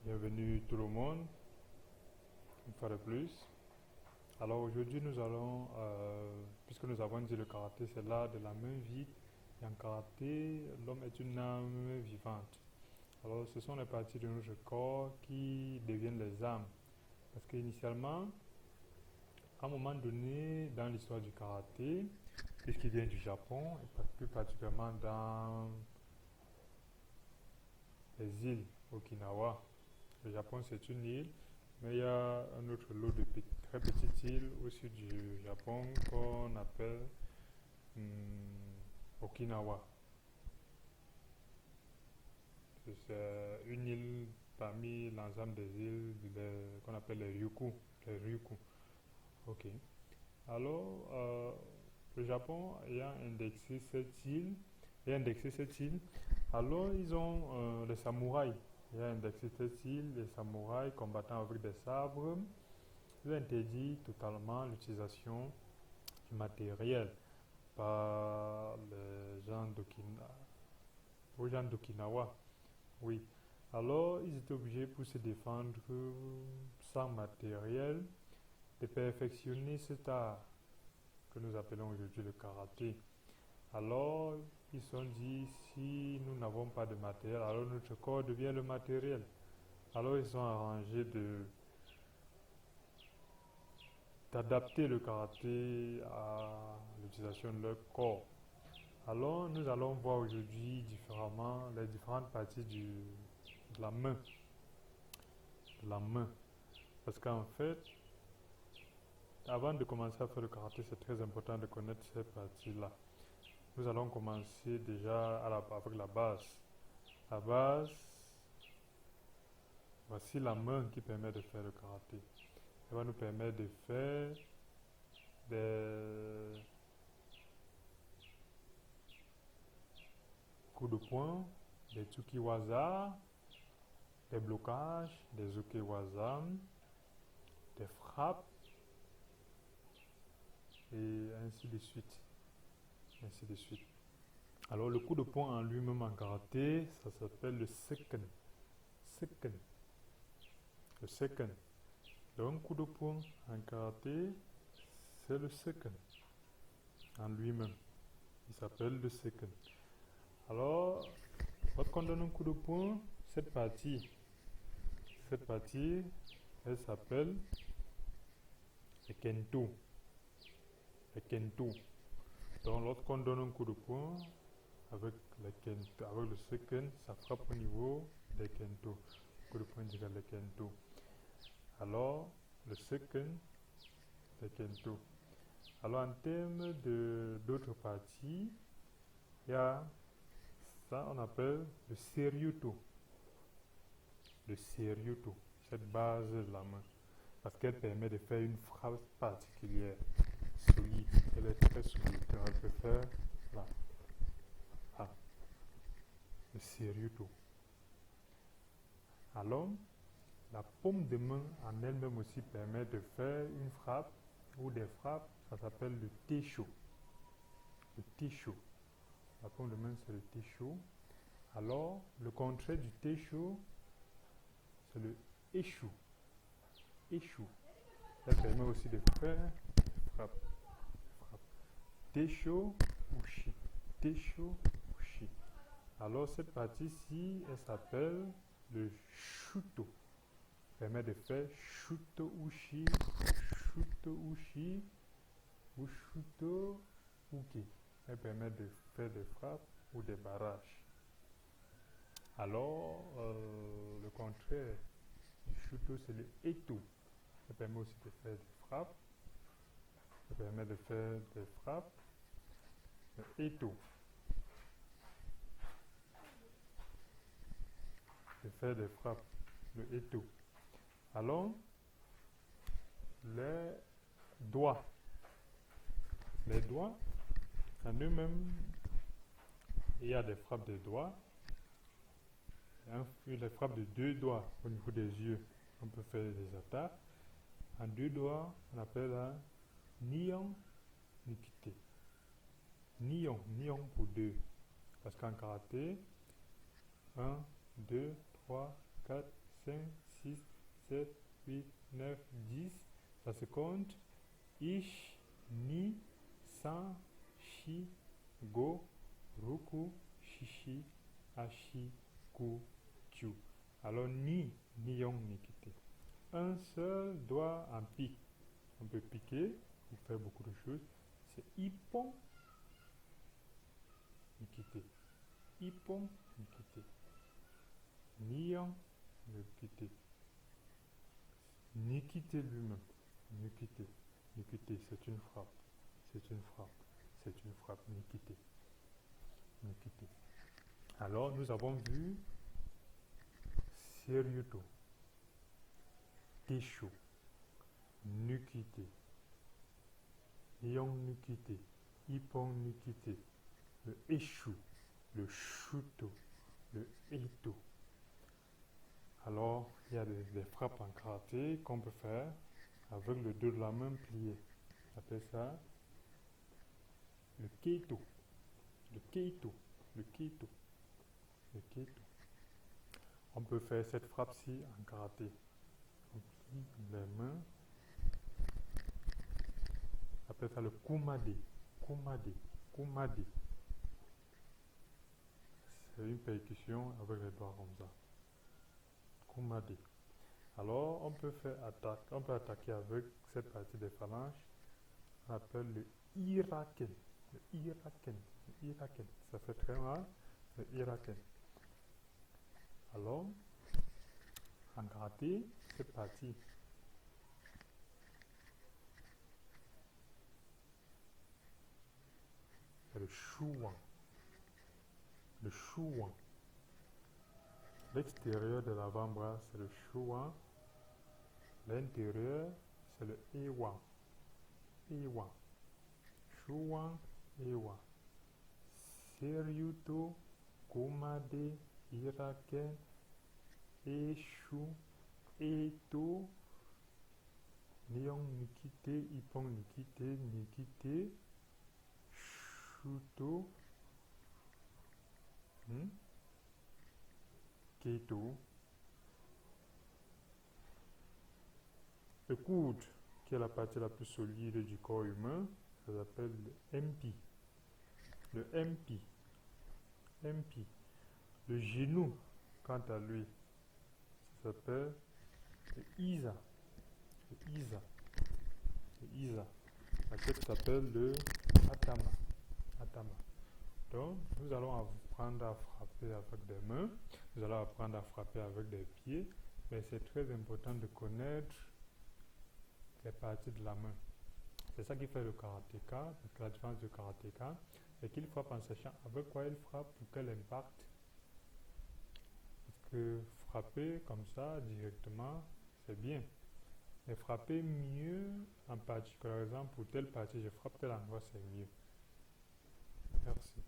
Bienvenue tout le monde, une fois de plus. Alors aujourd'hui nous allons, puisque nous avons dit le karaté c'est l'art de la main vide, et en karaté l'homme est une âme vivante. Alors ce sont les parties de notre corps qui deviennent les âmes. Parce qu'initialement, à un moment donné dans l'histoire du karaté, puisqu'il vient du Japon, et plus particulièrement dans les îles Okinawa. Le Japon c'est une île, mais il y a un autre lot de très petites îles au sud du Japon qu'on appelle Okinawa. C'est une île parmi l'ensemble des îles qu'on appelle les Ryukyu. Les Ryukyu. Ok. Alors, le Japon ayant indexé cette île, alors ils ont les samouraïs. Il a indexé cette île, les samouraïs combattant avec des sabres. Il a interdit totalement l'utilisation du matériel par aux gens d'Okinawa. Oui. Alors, ils étaient obligés pour se défendre sans matériel de perfectionner cet art que nous appelons aujourd'hui le karaté. Alors, ils se sont dit, si nous n'avons pas de matériel, alors notre corps devient le matériel. Alors, ils sont arrangés d'adapter le karaté à l'utilisation de leur corps. Alors, nous allons voir aujourd'hui différemment les différentes parties de la main. De la main. Parce qu'en fait, avant de commencer à faire le karaté, c'est très important de connaître ces parties-là. Nous allons commencer déjà avec la base. La base, voici la main qui permet de faire le karaté. Elle va nous permettre de faire des coups de poing, des tsukiwaza, des blocages, des ukewaza, des frappes, et ainsi de suite. Ainsi de suite. Alors le coup de poing en lui-même en karaté, ça s'appelle le seiken. Seiken. Le seiken. Donc un coup de poing en karaté, c'est le seiken en lui-même. Il s'appelle le seiken. Alors, lorsqu'on donne un coup de poing, cette partie, elle s'appelle le kento. Le kento. Donc lorsqu'on donne un coup de poing avec le seiken, ça frappe au niveau des kento. Coup de poing égale le kento. Alors, le seiken, le kento. Alors en termes d'autres parties, il y a ça on appelle le seryuto. Le seryuto, cette base de la main. Parce qu'elle permet de faire une frappe particulière, solide. Elle est très solide. Elle peut faire là. Ah, le seryuto. Alors, la paume de main en elle-même aussi permet de faire une frappe ou des frappes. Ça s'appelle le teisho. Le teisho. La paume de main, c'est le teisho. Alors, le contraire du teisho, c'est le eshu. Eshu. Ça permet aussi de faire des frappes. Teisho, ushi. Teisho, ushi. Alors, cette partie-ci, elle s'appelle le shuto. Permet de faire shuto ushi ou shuto uke. Elle permet de faire des frappes ou des barrages. Alors, le contraire du shuto, c'est le eto. Ça permet aussi de faire des frappes. Ça permet de faire des frappes. Le eto. De faire des frappes. Le eto. Alors, les doigts. Les doigts, en eux-mêmes, il y a des frappes de doigts. Il y a des frappes de 2 doigts au niveau des yeux. On peut faire des attaques. En 2 doigts, on appelle un Nihon Nikite. Nihon pour 2. Parce qu'en karaté, 1, 2, 3, 4, 5, 6, 7, 8, 9, 10. Ça se compte. Ish, ni, san, shi, go, ruku, shishi, ashi, ku, chu. Alors ni, niyong, nikite. Un seul doigt en pique. On peut piquer pour faire beaucoup de choses. C'est ipon, nikite. Ipon, nikite. Niyong, nikite. Nikite lui-même. Nikite. Nikite, c'est une frappe. C'est une frappe. C'est une frappe. Nikite. Nikite. Alors, nous avons vu Seryuto, Tesho, Nukite, Yong Nukite, Ipon Nukite, le Eshu, le Shuto, le Eito. Alors, il y a des frappes en karaté qu'on peut faire avec le dos de la main plié. On appelle ça le Keito, le Keito, le Keito, le Keito. On peut faire cette frappe-ci en karaté. On plie les mains. On appelle ça le Kumade, Kumade, Kumade. C'est une percussion avec les doigts comme ça. Kumade. Alors, on peut attaquer avec cette partie des phalanges. On appelle le Iraken. Le Iraken. Le Iraken. Ça fait très mal. Le Iraken. Alors, en karaté, c'est parti. C'est le Shuwan. Le Shuwan. L'extérieur de l'avant-bras, c'est le Shuwan. L'intérieur, c'est le Ewan. Ewan. Shuwan, Ewan. Seryuto, Kumade, Iraken, Eshu, Eito, Niyong Nikite, Ipon Nikite, Nikite, Shuto, Keito. Le coude, qui est la partie la plus solide du corps humain, ça s'appelle le MP. Le MP. MP. Le genou, quant à lui, ça s'appelle le Isa. Le Isa. Le Isa. La tête s'appelle le Atama. Atama. Donc, nous allons apprendre à frapper avec des mains. Nous allons apprendre à frapper avec des pieds. Mais c'est très important de connaître les parties de la main. C'est ça qui fait le karatéka. La différence du karatéka, c'est qu'il frappe en sachant avec quoi il frappe, pour quel impact. Parce que frapper comme ça directement, c'est bien. Mais frapper mieux en partie, par exemple, pour telle partie, je frappe tel endroit, c'est mieux. Merci.